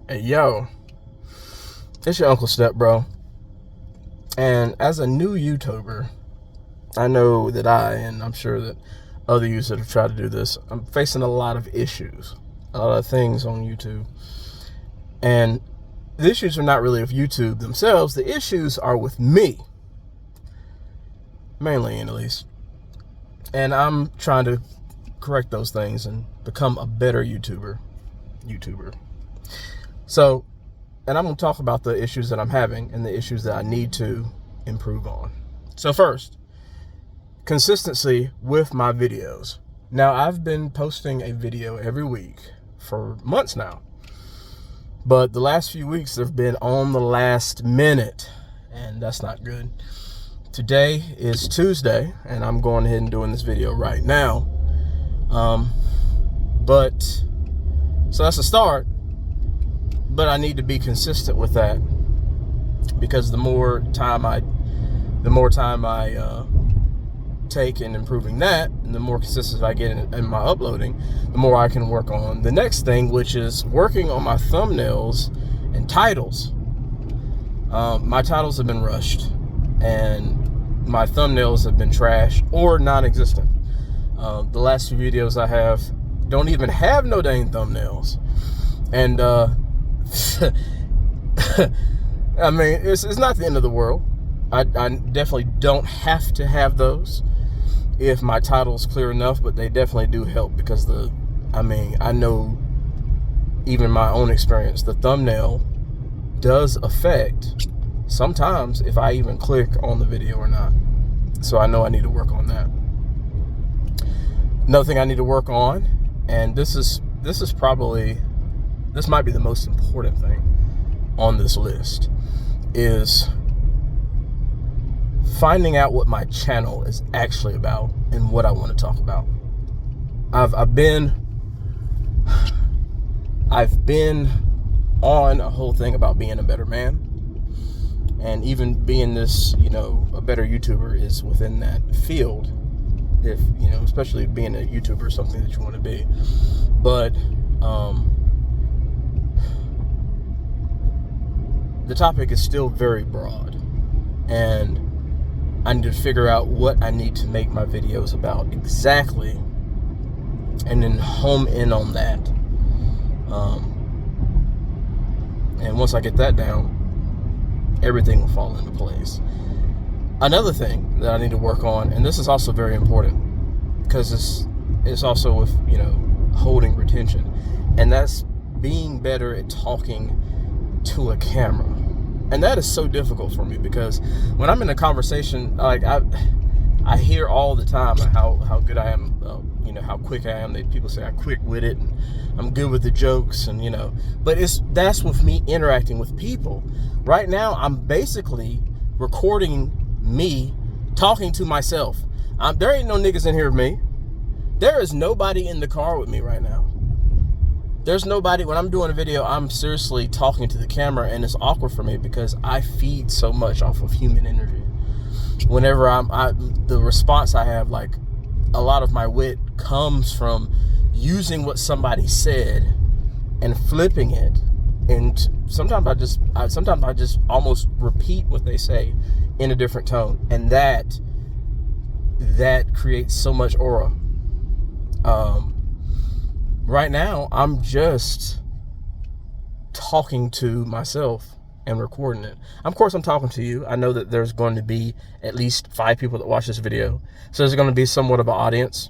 Hey, yo, it's your Uncle Step, bro. And as a new YouTuber, I know that and I'm sure that other YouTubers that have tried to do this, I'm facing a lot of issues, a lot of things on YouTube. And the issues are not really of YouTube themselves. The issues are with me, mainly at least. And I'm trying to correct those things and become a better YouTuber. So, and I'm going to talk about the issues that I'm having and the issues that I need to improve on. So first, consistency with my videos. Now, I've been posting a video every week for months now, but the last few weeks they've been on the last minute, and that's not good. Today is Tuesday, and I'm going ahead and doing this video right now. So that's a start. But I need to be consistent with that, because the more time I take in improving that, and the more consistent I get in my uploading, the more I can work on the next thing, which is working on my thumbnails and titles. My titles have been rushed, and my thumbnails have been trashed or non-existent. The last few videos I have don't even have no dang thumbnails, and I mean, it's not the end of the world. I definitely don't have to have those if my title's clear enough, but they definitely do help, because I know, even my own experience, the thumbnail does affect sometimes if I even click on the video or not. So I know I need to work on that. Another thing I need to work on, and this might be the most important thing on this list, is finding out what my channel is actually about and what I want to talk about. I've been on a whole thing about being a better man, and even being this, a better YouTuber is within that field. If especially being a YouTuber is something that you want to be, but the topic is still very broad, and I need to figure out what I need to make my videos about exactly, and then home in on that. And once I get that down, everything will fall into place. Another thing that I need to work on, and this is also very important, because it's also with holding retention, and that's being better at talking to a camera. And that is so difficult for me, because when I'm in a conversation, like I hear all the time how good I am, how quick I am. People say I'm quick with it, and I'm good with the jokes, and but that's with me interacting with people. Right now, I'm basically recording me talking to myself. There ain't no niggas in here with me. There is nobody in the car with me right now. There's nobody. When I'm doing a video, I'm seriously talking to the camera, and it's awkward for me because I feed so much off of human energy. Whenever the response I have, like, a lot of my wit comes from using what somebody said and flipping it, and sometimes I just almost repeat what they say in a different tone, and that creates so much aura. Right now, I'm just talking to myself and recording it. Of course, I'm talking to you. I know that there's going to be at least 5 people that watch this video, so there's going to be somewhat of an audience.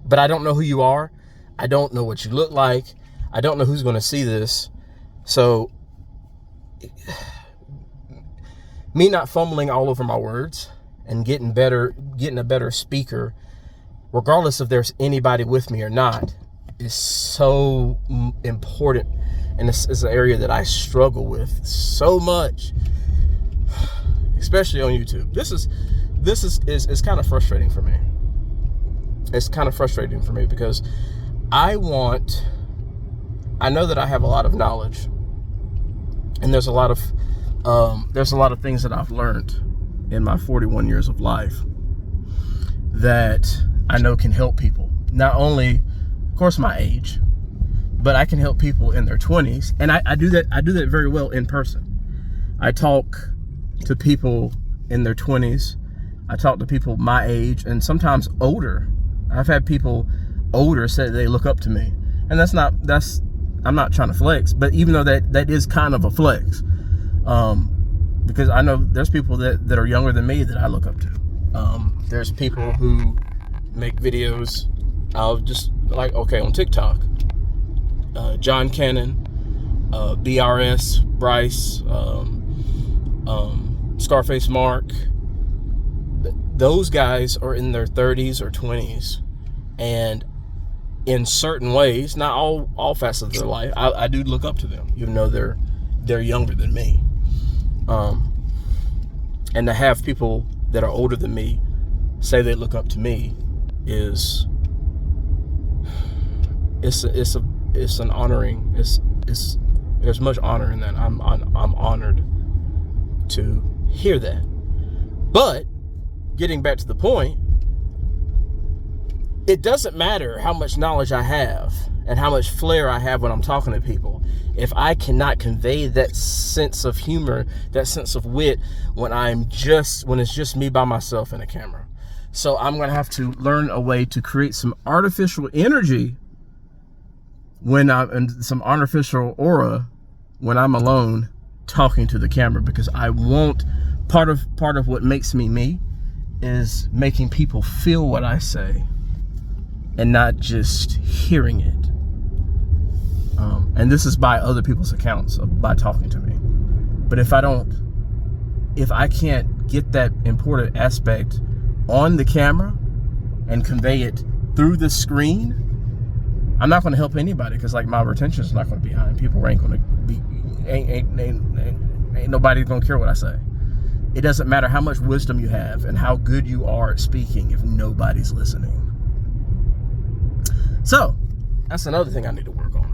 But I don't know who you are. I don't know what you look like. I don't know who's going to see this. So, me not fumbling all over my words and getting a better speaker, regardless if there's anybody with me or not, is so important. And this is an area that I struggle with so much, especially on YouTube. This is kind of frustrating for me. It's kind of frustrating for me because I know that I have a lot of knowledge, and there's a lot of things that I've learned in my 41 years of life that I know can help people. Not only, of course, my age, but I can help people in their 20s, and I do that very well in person. I talk to people in their 20s. I talk to people my age and sometimes older. I've had people older say they look up to me, and I'm not trying to flex, but even though that is kind of a flex, because I know there's people that are younger than me that I look up to. There's people who make videos, on TikTok, John Cannon, BRS, Bryce, Scarface Mark. Those guys are in their 30s or 20s, and in certain ways, not all facets of their life, I do look up to them, even though they're younger than me. And to have people that are older than me say they look up to me it's an honoring. There's much honor in that. I'm honored to hear that. But getting back to the point, it doesn't matter how much knowledge I have and how much flair I have when I'm talking to people if I cannot convey that sense of humor, that sense of wit when it's just me by myself in a camera. So I'm going to have to learn a way to create some artificial energy and some artificial aura when I'm alone talking to the camera, because I want part of what makes me is making people feel what I say and not just hearing it. And this is by other people's accounts, by talking to me. But if I can't get that important aspect on the camera and convey it through the screen, I'm not going to help anybody, because my retention is not going to be high. People ain't going to be, ain't nobody going to care what I say. It doesn't matter how much wisdom you have and how good you are at speaking if nobody's listening. So that's another thing I need to work on.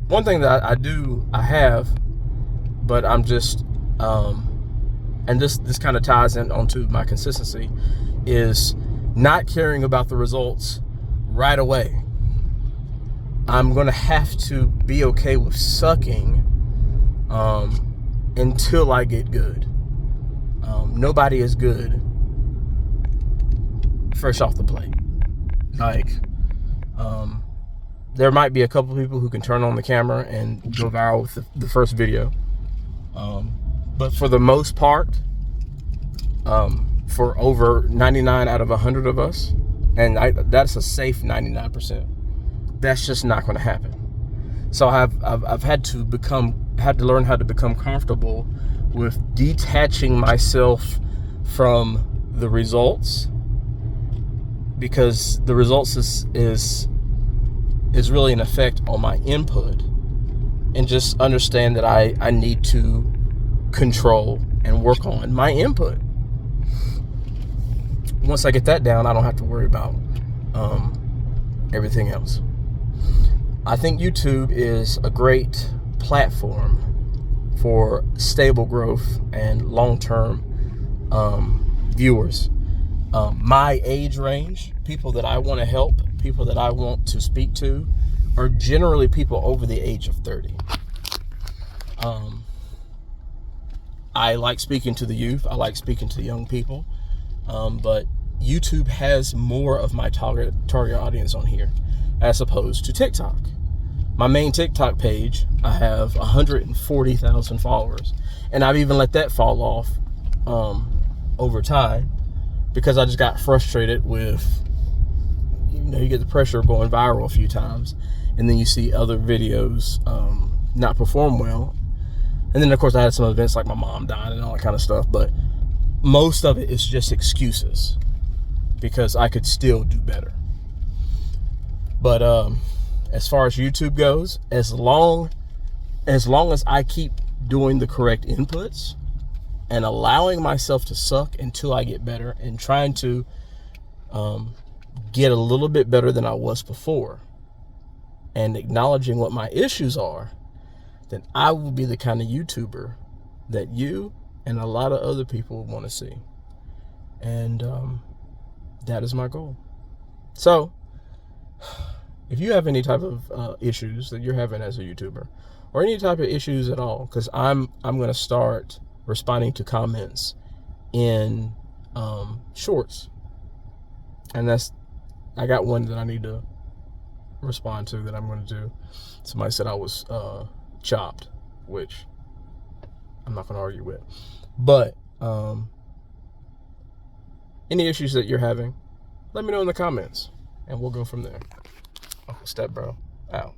One thing that I have, but I'm just, and this kind of ties in onto my consistency, is not caring about the results right away. I'm going to have to be okay with sucking until I get good. Nobody is good fresh off the plate. There might be a couple people who can turn on the camera and go viral with the first video. But for the most part, for over 99 out of 100 of us, and that's a safe 99%, that's just not going to happen. So I've had to learn how to become comfortable with detaching myself from the results, because the results is really an effect on my input, and just understand that I need to control and work on my input. Once I get that down, I don't have to worry about everything else. I think YouTube is a great platform for stable growth and long-term viewers. My age range, people that I want to help, people that I want to speak to, are generally people over the age of 30. I like speaking to the youth. I like speaking to young people. But YouTube has more of my target audience on here as opposed to TikTok. My main TikTok page, I have 140,000 followers, and I've even let that fall off over time, because I just got frustrated with, you get the pressure of going viral a few times, and then you see other videos not perform well. And then of course I had some events like my mom died and all that kind of stuff, but most of it is just excuses, because I could still do better. But as far as YouTube goes, as long as I keep doing the correct inputs and allowing myself to suck until I get better, and trying to get a little bit better than I was before, and acknowledging what my issues are, then I will be the kind of YouTuber that you and a lot of other people want to see. And that is my goal. So if you have any type of issues that you're having as a YouTuber, or any type of issues at all, because I'm going to start responding to comments in shorts, and I got one that I need to respond to that I'm going to do. Somebody said I was chopped, which I'm not going to argue with. But any issues that you're having, let me know in the comments, and we'll go from there. Uncle Step Bro out.